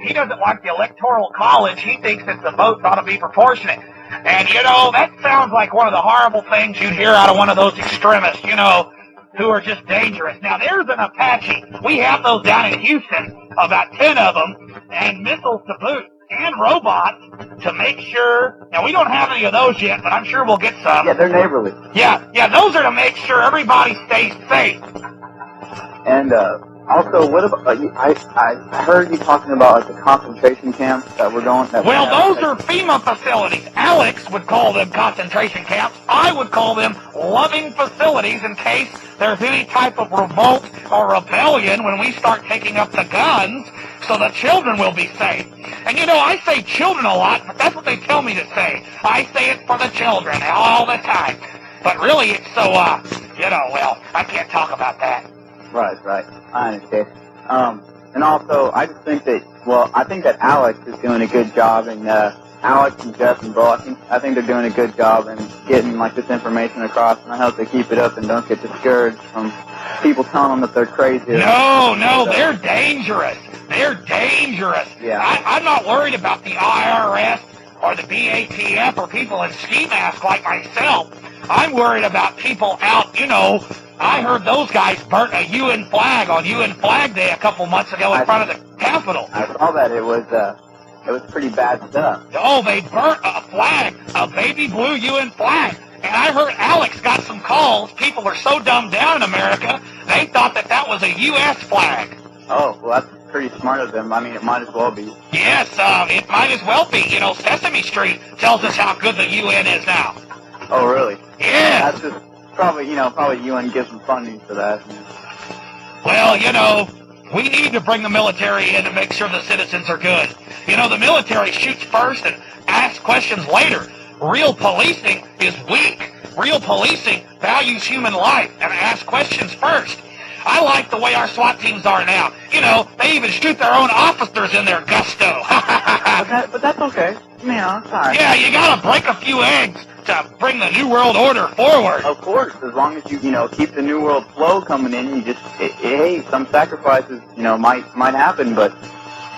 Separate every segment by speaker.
Speaker 1: He doesn't like the Electoral College. He thinks that the votes ought to be proportionate. And, that sounds like one of the horrible things you'd hear out of one of those extremists, who are just dangerous. Now, there's an Apache. We have those down in Houston, about 10 of them, and missiles to boot, and robots to make sure. Now, we don't have any of those yet, but I'm sure we'll get some.
Speaker 2: Yeah, they're neighborly.
Speaker 1: Yeah, those are to make sure everybody stays safe.
Speaker 2: And also, what about? I heard you talking about the concentration camps that we're going.
Speaker 1: Well, those are FEMA facilities. Alex would call them concentration camps. I would call them loving facilities in case there's any type of revolt or rebellion when we start taking up the guns, so the children will be safe. And I say children a lot, but that's what they tell me to say. I say it for the children all the time. But really, it's so, well, I can't talk about that.
Speaker 2: Right. I understand. And also, I just think that, I think that Alex is doing a good job, and Alex and Jeff and Bo, I think they're doing a good job in getting, this information across, and I hope they keep it up and don't get discouraged from people telling them that they're crazy.
Speaker 1: No, they're dangerous. They're dangerous.
Speaker 2: Yeah.
Speaker 1: I'm not worried about the IRS or the BATF or people in ski masks like myself. I'm worried about people out, I heard those guys burnt a UN flag on UN Flag Day a couple months ago in front of the Capitol.
Speaker 2: I saw that. It was pretty bad stuff.
Speaker 1: Oh, they burnt a flag, a baby blue UN flag. And I heard Alex got some calls. People are so dumbed down in America, they thought that was a U.S. flag.
Speaker 2: Oh, well, that's pretty smart of them. I mean, it might as well be.
Speaker 1: Yes, it might as well be. Sesame Street tells us how good the UN is now.
Speaker 2: Oh, really?
Speaker 1: Yeah.
Speaker 2: That's just probably UN gives them funding for that.
Speaker 1: Well, we need to bring the military in to make sure the citizens are good. The military shoots first and asks questions later. Real policing is weak. Real policing values human life and asks questions first. I like the way our SWAT teams are now. They even shoot their own officers in their gusto.
Speaker 2: but that's okay. Sorry.
Speaker 1: Yeah, you gotta break a few eggs to bring the New World Order forward.
Speaker 2: Of course, as long as you keep the New World flow coming in, you just hey, some sacrifices might happen, but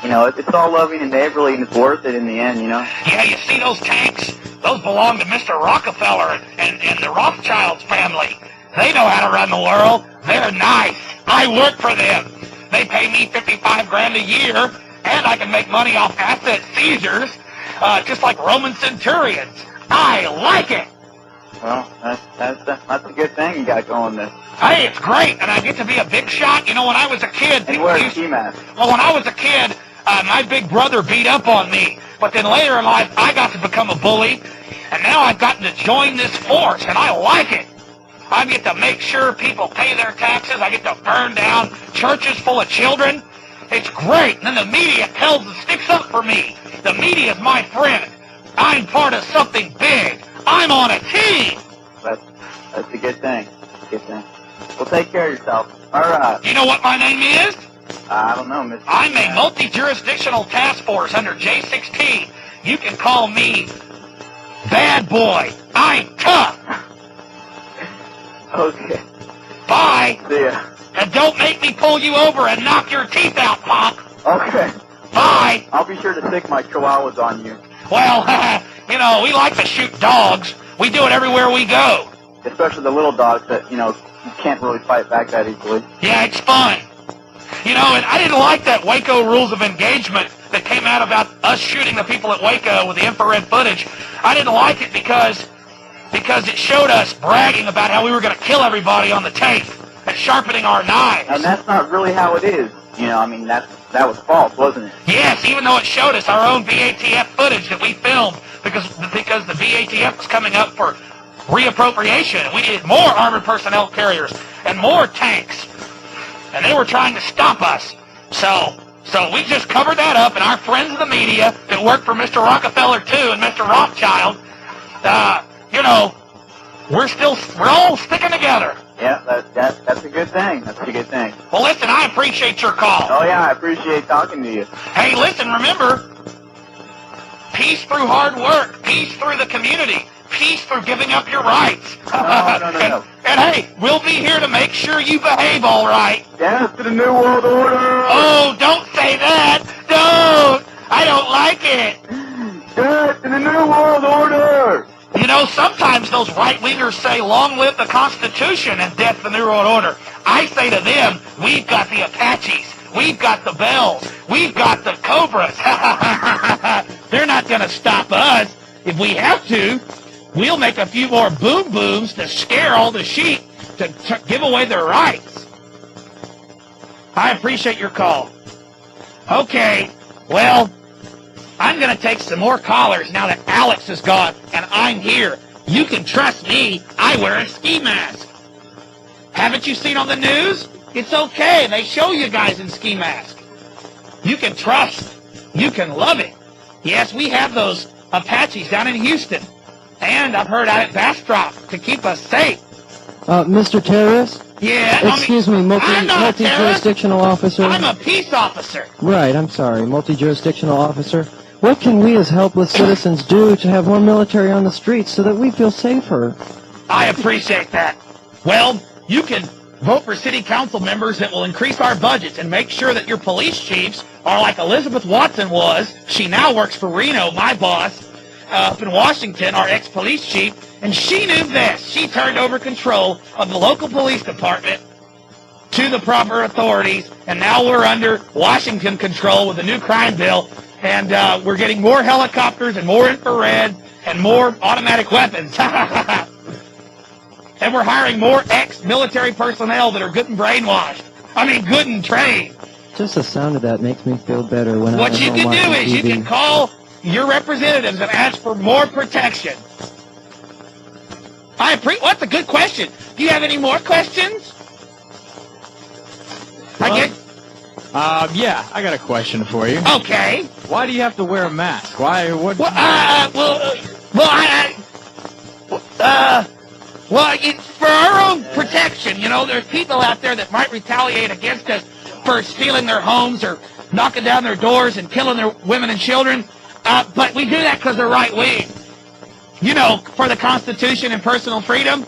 Speaker 2: it's all loving and neighborly, and it's worth it in the end.
Speaker 1: Yeah, you see those tanks? Those belong to Mr. Rockefeller and the Rothschilds family. They know how to run the world. They're nice. I work for them. They pay me $55,000 a year, and I can make money off asset seizures, just like Roman centurions. I like it.
Speaker 2: Well, that's a good thing you got going there.
Speaker 1: Hey, it's great, and I get to be a big shot. When I was a kid...
Speaker 2: And wear a ski mask.
Speaker 1: Well, when I was a kid, my big brother beat up on me. But then later in life, I got to become a bully, and now I've gotten to join this force, and I like it. I get to make sure people pay their taxes. I get to burn down churches full of children. It's great. And then the media sticks up for me. The media is my friend. I'm part of something big. I'm on a team.
Speaker 2: That's a good thing. Well, take care of yourself. All right.
Speaker 1: You know what my name is?
Speaker 2: I don't know, Mr.
Speaker 1: I'm a multi-jurisdictional task force under J16. You can call me Bad Boy. I'm tough.
Speaker 2: Okay.
Speaker 1: Bye.
Speaker 2: See ya.
Speaker 1: And don't make me pull you over and knock your teeth out, Pop.
Speaker 2: Okay.
Speaker 1: Bye.
Speaker 2: I'll be sure to stick my chihuahuas on you.
Speaker 1: Well, we like to shoot dogs. We do it everywhere we go.
Speaker 2: Especially the little dogs that, you can't really fight back that easily.
Speaker 1: Yeah, it's fun. And I didn't like that Waco rules of engagement that came out about us shooting the people at Waco with the infrared footage. I didn't like it because it showed us bragging about how we were going to kill everybody on the tape and sharpening our knives.
Speaker 2: And that's not really how it is. That was false, wasn't it?
Speaker 1: Yes, even though it showed us our own BATF footage that we filmed because the BATF was coming up for reappropriation. We needed more armored personnel carriers and more tanks. And they were trying to stop us. So we just covered that up, and our friends in the media that work for Mr. Rockefeller, too, and Mr. Rothschild, we're all sticking together.
Speaker 2: Yeah, that's a good thing. That's a good thing.
Speaker 1: Well, listen, I appreciate your call.
Speaker 2: Oh, yeah, I appreciate talking to you.
Speaker 1: Hey, listen, remember, peace through hard work, peace through the community, peace through giving up your rights.
Speaker 2: No.
Speaker 1: And hey, we'll be here to make sure you behave all right.
Speaker 2: Yes, to the New World Order.
Speaker 1: Oh, don't say that. No. it.
Speaker 2: Death in the New World Order!
Speaker 1: You know, sometimes those right-wingers say, long live the Constitution and death the New World Order. I say to them, we've got the Apaches. We've got the Bells. We've got the Cobras. They're not going to stop us. If we have to, we'll make a few more boom-booms to scare all the sheep to give away their rights. I appreciate your call. Okay, well, I'm going to take some more callers now that Alex is gone and I'm here. You can trust me. I wear a ski mask. Haven't you seen on the news? It's okay. They show you guys in ski masks. You can trust. You can love it. Yes, we have those Apaches down in Houston. And I've heard out at Bastrop to keep us safe.
Speaker 3: Mr. Terrorist?
Speaker 1: Yeah.
Speaker 3: Excuse me, multi-jurisdictional officer?
Speaker 1: I'm a peace officer.
Speaker 3: Right, I'm sorry, multi-jurisdictional officer. What can we as helpless citizens do to have more military on the streets so that we feel safer?
Speaker 1: I appreciate that. Well, you can vote for city council members that will increase our budgets and make sure that your police chiefs are like Elizabeth Watson was. She now works for Reno, my boss, up in Washington, our ex-police chief, and she knew this. She turned over control of the local police department to the proper authorities, and now we're under Washington control with the new crime bill, and we're getting more helicopters and more infrared and more automatic weapons. And we're hiring more ex-military personnel that are good and brainwashed. I mean, good and trained.
Speaker 3: Just the sound of that makes me feel better when
Speaker 1: What you can do is you can call your representatives and ask for more protection. What's a good question? Do you have any more questions?
Speaker 4: Yeah, I got a question for you.
Speaker 1: Okay.
Speaker 4: Why do you have to wear a mask? Why? What?
Speaker 1: Well, it's for our own protection. You know, there's people out there that might retaliate against us for stealing their homes or knocking down their doors and killing their women and children. But we do that because they're right-wing. You know, for the Constitution and personal freedom.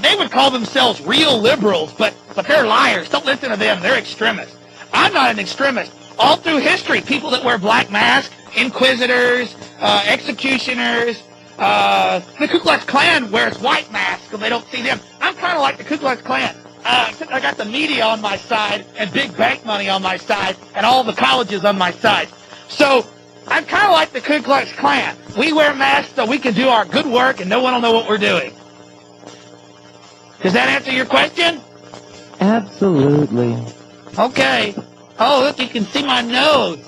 Speaker 1: They would call themselves real liberals, but they're liars. Don't listen to them. They're extremists. I'm not an extremist. All through history, people that wear black masks, inquisitors, executioners, the Ku Klux Klan wears white masks so they don't see them. I'm kind of like the Ku Klux Klan. Except I got the media on my side and big bank money on my side and all the colleges on my side. So I'm kind of like the Ku Klux Klan. We wear masks so we can do our good work and no one will know what we're doing. Does that answer your question?
Speaker 3: Absolutely.
Speaker 1: Okay. Oh, look, you can see my nose.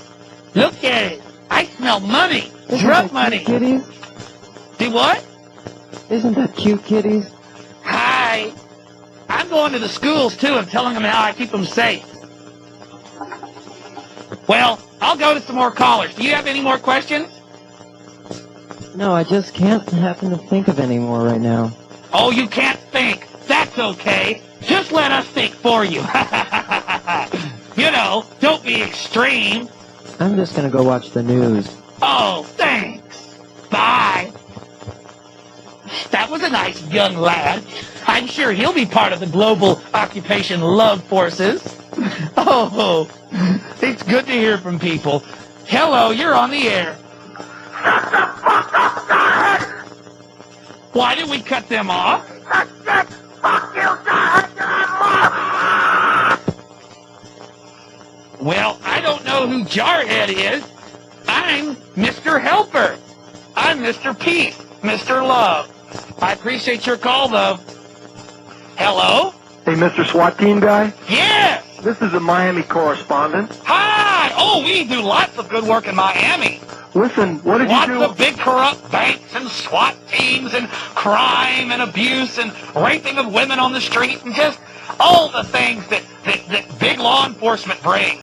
Speaker 1: Look at it. I smell money. Drug money.
Speaker 3: Kitties?
Speaker 1: See what?
Speaker 3: Isn't that cute, kitties?
Speaker 1: Hi. I'm going to the schools, too, and telling them how I keep them safe. Well, I'll go to some more callers. Do you have any more questions?
Speaker 3: No, I just can't happen to think of any more right now.
Speaker 1: Oh, you can't think. That's okay. Just let us think for you. You know, don't be extreme.
Speaker 3: I'm just gonna go watch the news.
Speaker 1: Oh, thanks. Bye. That was a nice young lad. I'm sure he'll be part of the global occupation love forces. Oh, it's good to hear from people. Hello, you're on the air. Shut the fuck up, God! Why did we cut them off? Fuck you, God! Well, I don't know who Jarhead is. I'm Mr. Helper. I'm Mr. Peace, Mr. Love. I appreciate your call, though. Hello?
Speaker 5: Hey, Mr. SWAT team guy?
Speaker 1: Yes!
Speaker 5: This is a Miami correspondent.
Speaker 1: Hi! Oh, we do lots of good work in Miami.
Speaker 5: Listen, what did you do?
Speaker 1: Lots of big corrupt banks and SWAT teams and crime and abuse and raping of women on the street and just all the things that big law enforcement brings.